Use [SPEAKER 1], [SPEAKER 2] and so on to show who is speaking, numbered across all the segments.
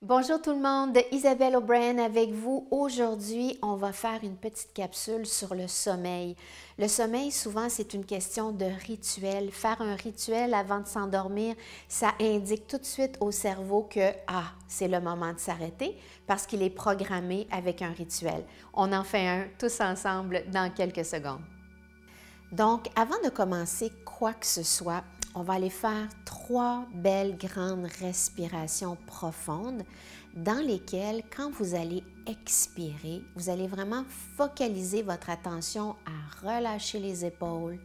[SPEAKER 1] Bonjour tout le monde, Isabelle O'Brien avec vous. Aujourd'hui, on va faire une petite capsule sur le sommeil. Le sommeil, souvent, c'est une question de rituel. Faire un rituel avant de s'endormir, ça indique tout de suite au cerveau que, c'est le moment de s'arrêter parce qu'il est programmé avec un rituel. On en fait un tous ensemble dans quelques secondes. Donc, avant de commencer quoi que ce soit, on va aller faire 3 belles grandes respirations profondes dans lesquelles, quand vous allez expirer, vous allez vraiment focaliser votre attention à relâcher les épaules,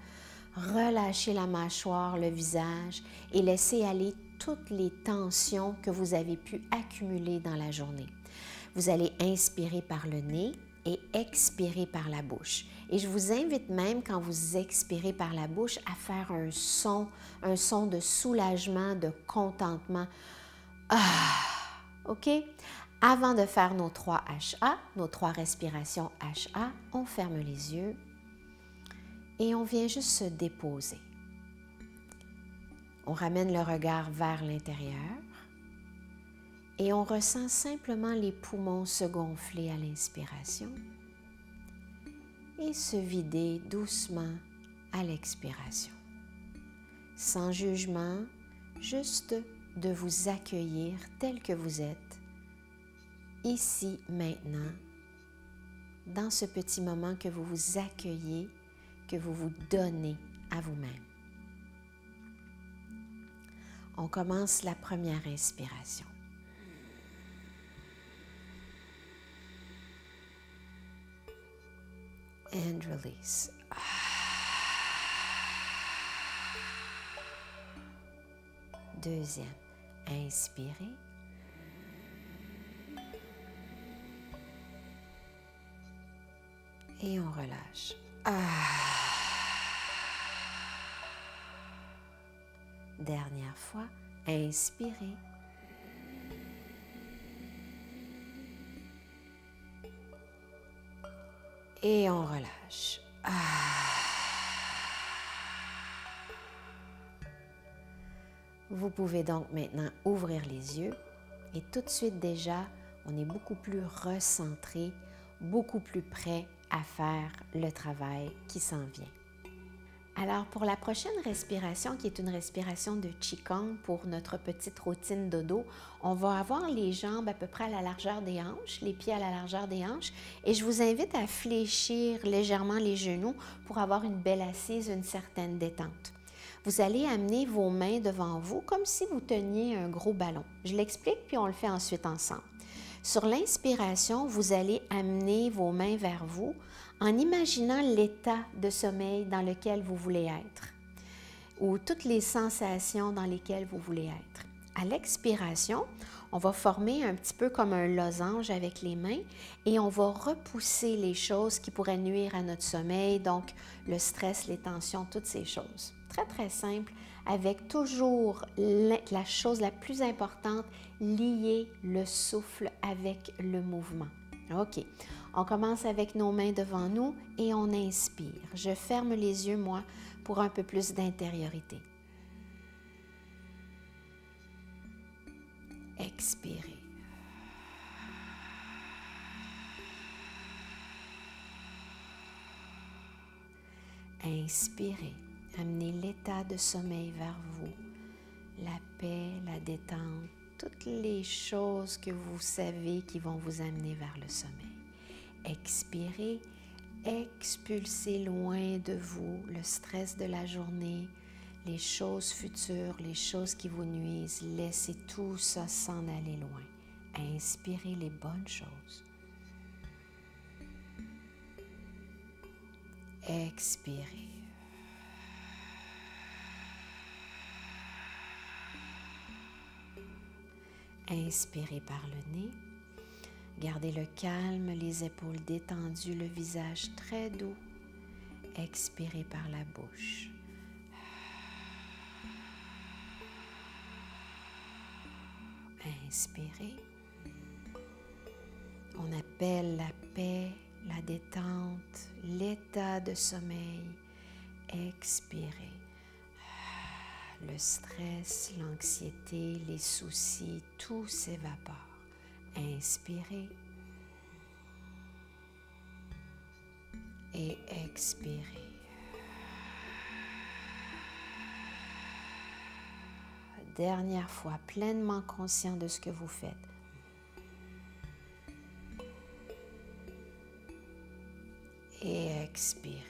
[SPEAKER 1] relâcher la mâchoire, le visage et laisser aller toutes les tensions que vous avez pu accumuler dans la journée. Vous allez inspirer par le nez et expirer par la bouche. Et je vous invite même, quand vous expirez par la bouche, à faire un son de soulagement, de contentement. OK? Avant de faire nos 3 HA, nos 3 respirations HA, on ferme les yeux et on vient juste se déposer. On ramène le regard vers l'intérieur et on ressent simplement les poumons se gonfler à l'inspiration et se vider doucement à l'expiration. Sans jugement, juste de vous accueillir tel que vous êtes, ici, maintenant, dans ce petit moment que vous vous accueillez, que vous vous donnez à vous-même. On commence la première inspiration. And release. Deuxième, inspirez. Et on relâche. Dernière fois, inspirez. Et on relâche. Vous pouvez donc maintenant ouvrir les yeux et tout de suite déjà, on est beaucoup plus recentré, beaucoup plus prêt à faire le travail qui s'en vient. Alors pour la prochaine respiration, qui est une respiration de Qigong pour notre petite routine dodo, on va avoir les jambes à peu près à la largeur des hanches, les pieds à la largeur des hanches, et je vous invite à fléchir légèrement les genoux pour avoir une belle assise, une certaine détente. Vous allez amener vos mains devant vous comme si vous teniez un gros ballon. Je l'explique puis on le fait ensuite ensemble. Sur l'inspiration, vous allez amener vos mains vers vous en imaginant l'état de sommeil dans lequel vous voulez être ou toutes les sensations dans lesquelles vous voulez être. À l'expiration, on va former un petit peu comme un losange avec les mains et on va repousser les choses qui pourraient nuire à notre sommeil, donc le stress, les tensions, toutes ces choses. Très, très simple, avec toujours la chose la plus importante, lier le souffle avec le mouvement. OK, on commence avec nos mains devant nous et on inspire. Je ferme les yeux, moi, pour un peu plus d'intériorité. Expirez. Inspirez. Amenez l'état de sommeil vers vous. La paix, la détente, toutes les choses que vous savez qui vont vous amener vers le sommeil. Expirez. Expulsez loin de vous le stress de la journée, les choses futures, les choses qui vous nuisent. Laissez tout ça s'en aller loin. Inspirez les bonnes choses. Expirez. Inspirez par le nez. Gardez le calme, les épaules détendues, le visage très doux. Expirez par la bouche. Inspirez. On appelle la paix, la détente, l'état de sommeil. Expirez. Le stress, l'anxiété, les soucis, tout s'évapore. Inspirez. Et expirez. Dernière fois, pleinement conscient de ce que vous faites. Et expirez.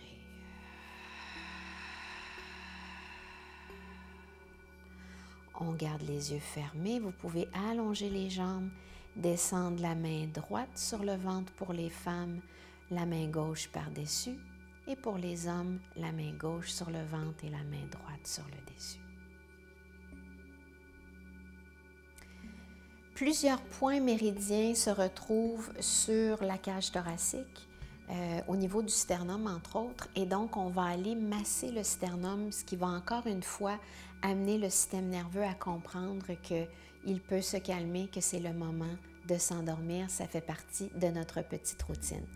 [SPEAKER 1] On garde les yeux fermés. Vous pouvez allonger les jambes, descendre la main droite sur le ventre pour les femmes, la main gauche par-dessus. Et pour les hommes, la main gauche sur le ventre et la main droite sur le dessus. Plusieurs points méridiens se retrouvent sur la cage thoracique, au niveau du sternum entre autres, et donc on va aller masser le sternum, ce qui va encore une fois amener le système nerveux à comprendre qu'il peut se calmer, que c'est le moment de s'endormir. Ça fait partie de notre petite routine.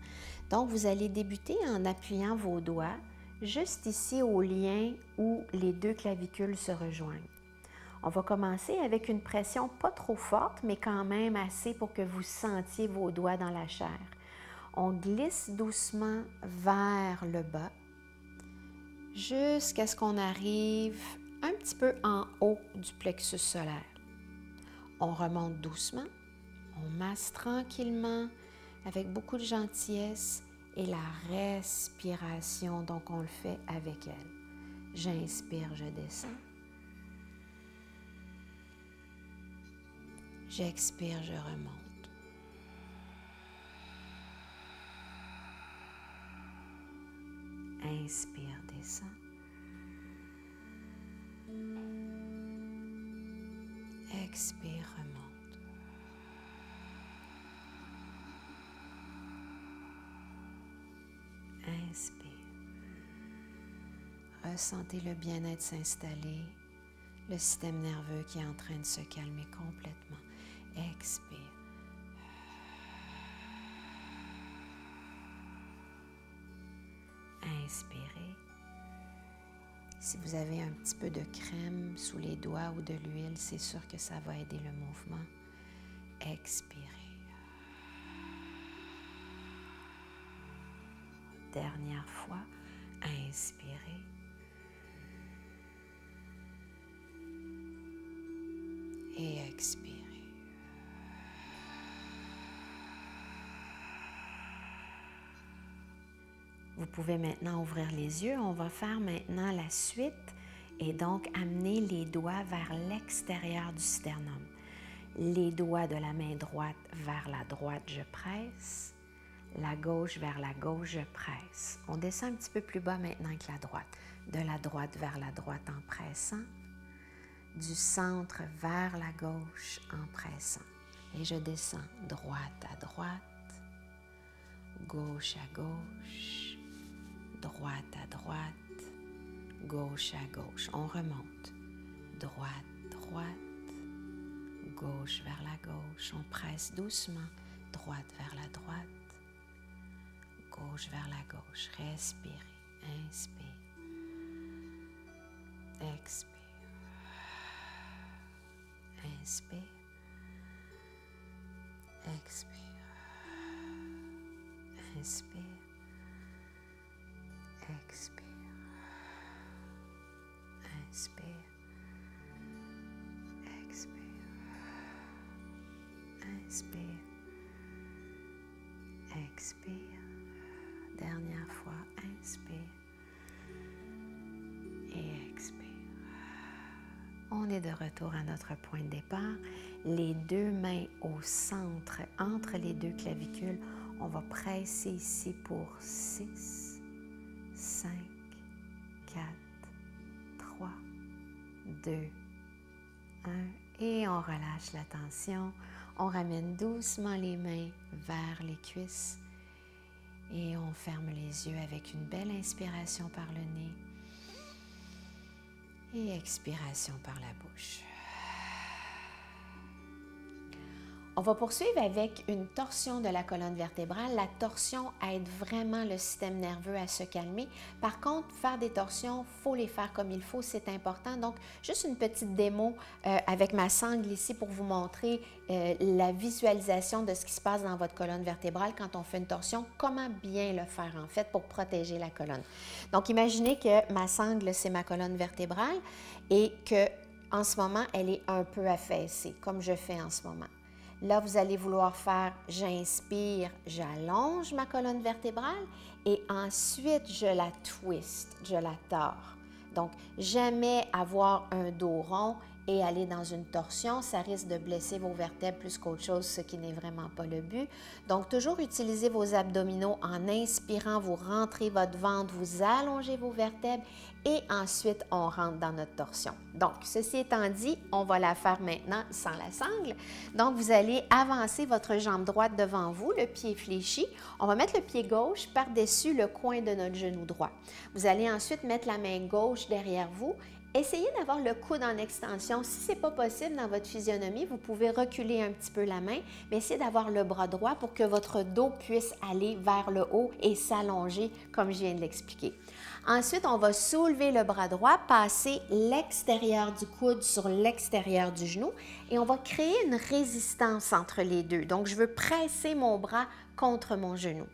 [SPEAKER 1] Donc vous allez débuter en appuyant vos doigts juste ici au lien où les deux clavicules se rejoignent. On va commencer avec une pression pas trop forte, mais quand même assez pour que vous sentiez vos doigts dans la chair. On glisse doucement vers le bas jusqu'à ce qu'on arrive un petit peu en haut du plexus solaire. On remonte doucement, on masse tranquillement avec beaucoup de gentillesse et la respiration, donc on le fait avec elle. J'inspire, je descends. J'expire, je remonte. Inspire, descends. Expire, remonte. Inspire. Ressentez le bien-être s'installer, le système nerveux qui est en train de se calmer complètement. Expire. Inspirez. Si vous avez un petit peu de crème sous les doigts ou de l'huile, c'est sûr que ça va aider le mouvement. Expirez. Dernière fois, inspirez. Et expirez. Vous pouvez maintenant ouvrir les yeux. On va faire maintenant la suite et donc amener les doigts vers l'extérieur du sternum. Les doigts de la main droite vers la droite, je presse. La gauche vers la gauche, je presse. On descend un petit peu plus bas maintenant que la droite. De la droite vers la droite en pressant. Du centre vers la gauche en pressant. Et je descends droite à droite, gauche à gauche, droite à droite, gauche à gauche. On remonte. Droite, droite, gauche vers la gauche. On presse doucement. Droite vers la droite, gauche vers la gauche. Respirez. Inspire. Expire. Inspire. Expire. Inspire. Expire. Inspire. Expire. Inspire. Expire. Dernière fois, inspire. Et expire. On est de retour à notre point de départ. Les deux mains au centre, entre les deux clavicules. On va presser ici pour 6, 5, 4, 3, 2, 1. Et on relâche la tension. On ramène doucement les mains vers les cuisses. Et on ferme les yeux avec une belle inspiration par le nez. Et expiration par la bouche. On va poursuivre avec une torsion de la colonne vertébrale. La torsion aide vraiment le système nerveux à se calmer. Par contre, faire des torsions, il faut les faire comme il faut, c'est important. Donc, juste une petite démo avec ma sangle ici pour vous montrer la visualisation de ce qui se passe dans votre colonne vertébrale quand on fait une torsion, comment bien le faire en fait pour protéger la colonne. Donc, imaginez que ma sangle, c'est ma colonne vertébrale et que en ce moment, elle est un peu affaissée, comme je fais en ce moment. Là, vous allez vouloir faire, j'inspire, j'allonge ma colonne vertébrale et ensuite, je la twist, je la tords. Donc, jamais avoir un dos rond et aller dans une torsion, ça risque de blesser vos vertèbres plus qu'autre chose, ce qui n'est vraiment pas le but. Donc, toujours utilisez vos abdominaux en inspirant, vous rentrez votre ventre, vous allongez vos vertèbres et ensuite, on rentre dans notre torsion. Donc, ceci étant dit, on va la faire maintenant sans la sangle. Donc, vous allez avancer votre jambe droite devant vous, le pied fléchi. On va mettre le pied gauche par-dessus le coin de notre genou droit. Vous allez ensuite mettre la main gauche derrière vous. Essayez d'avoir le coude en extension. Si ce n'est pas possible dans votre physionomie, vous pouvez reculer un petit peu la main, mais essayez d'avoir le bras droit pour que votre dos puisse aller vers le haut et s'allonger comme je viens de l'expliquer. Ensuite, on va soulever le bras droit, passer l'extérieur du coude sur l'extérieur du genou et on va créer une résistance entre les deux. Donc, je veux presser mon bras contre mon genou.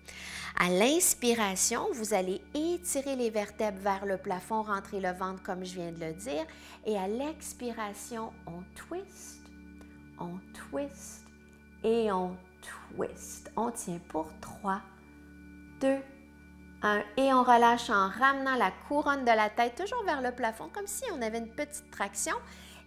[SPEAKER 1] À l'inspiration, vous allez étirer les vertèbres vers le plafond, rentrer le ventre comme je viens de le dire. Et à l'expiration, on twist et on twist. On tient pour 3, 2, 1 et on relâche en ramenant la couronne de la tête toujours vers le plafond, comme si on avait une petite traction.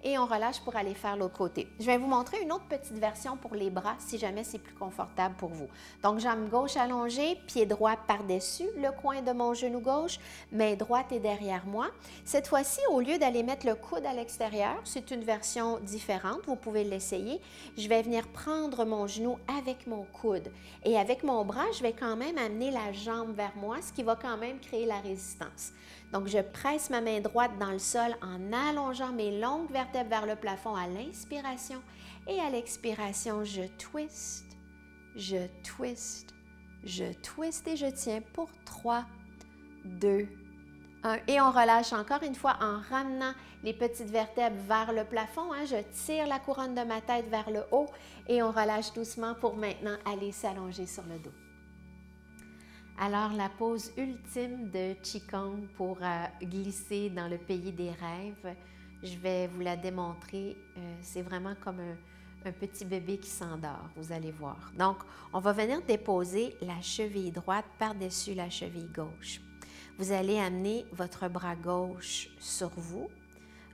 [SPEAKER 1] Et on relâche pour aller faire l'autre côté. Je vais vous montrer une autre petite version pour les bras si jamais c'est plus confortable pour vous. Donc, jambe gauche allongée, pied droit par-dessus le coin de mon genou gauche, main droite est derrière moi. Cette fois-ci, au lieu d'aller mettre le coude à l'extérieur, c'est une version différente, vous pouvez l'essayer. Je vais venir prendre mon genou avec mon coude et avec mon bras, je vais quand même amener la jambe vers moi, ce qui va quand même créer la résistance. Donc, je presse ma main droite dans le sol en allongeant mes longues vertèbres vers le plafond à l'inspiration et à l'expiration, je twist et je tiens pour 3, 2, 1. Et on relâche encore une fois en ramenant les petites vertèbres vers le plafond. Je tire la couronne de ma tête vers le haut et on relâche doucement pour maintenant aller s'allonger sur le dos. Alors, la pose ultime de Qigong pour glisser dans le pays des rêves, je vais vous la démontrer. C'est vraiment comme un petit bébé qui s'endort, vous allez voir. Donc, on va venir déposer la cheville droite par-dessus la cheville gauche. Vous allez amener votre bras gauche sur vous,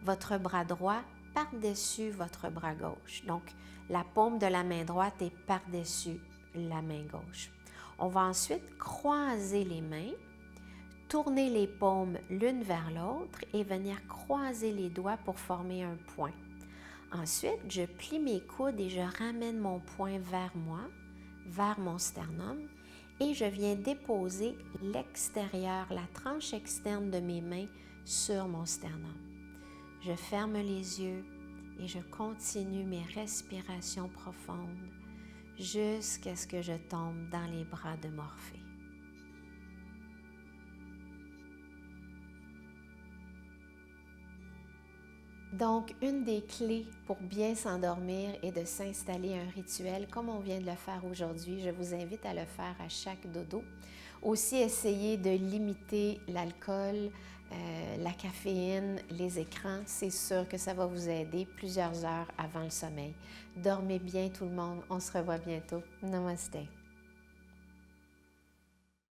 [SPEAKER 1] votre bras droit par-dessus votre bras gauche. Donc, la paume de la main droite est par-dessus la main gauche. On va ensuite croiser les mains, tourner les paumes l'une vers l'autre et venir croiser les doigts pour former un point. Ensuite, je plie mes coudes et je ramène mon poing vers moi, vers mon sternum et je viens déposer l'extérieur, la tranche externe de mes mains sur mon sternum. Je ferme les yeux et je continue mes respirations profondes jusqu'à ce que je tombe dans les bras de Morphée. Donc, une des clés pour bien s'endormir est de s'installer un rituel comme on vient de le faire aujourd'hui. Je vous invite à le faire à chaque dodo. Aussi, essayez de limiter l'alcool, la caféine, les écrans. C'est sûr que ça va vous aider plusieurs heures avant le sommeil. Dormez bien tout le monde. On se revoit bientôt. Namaste.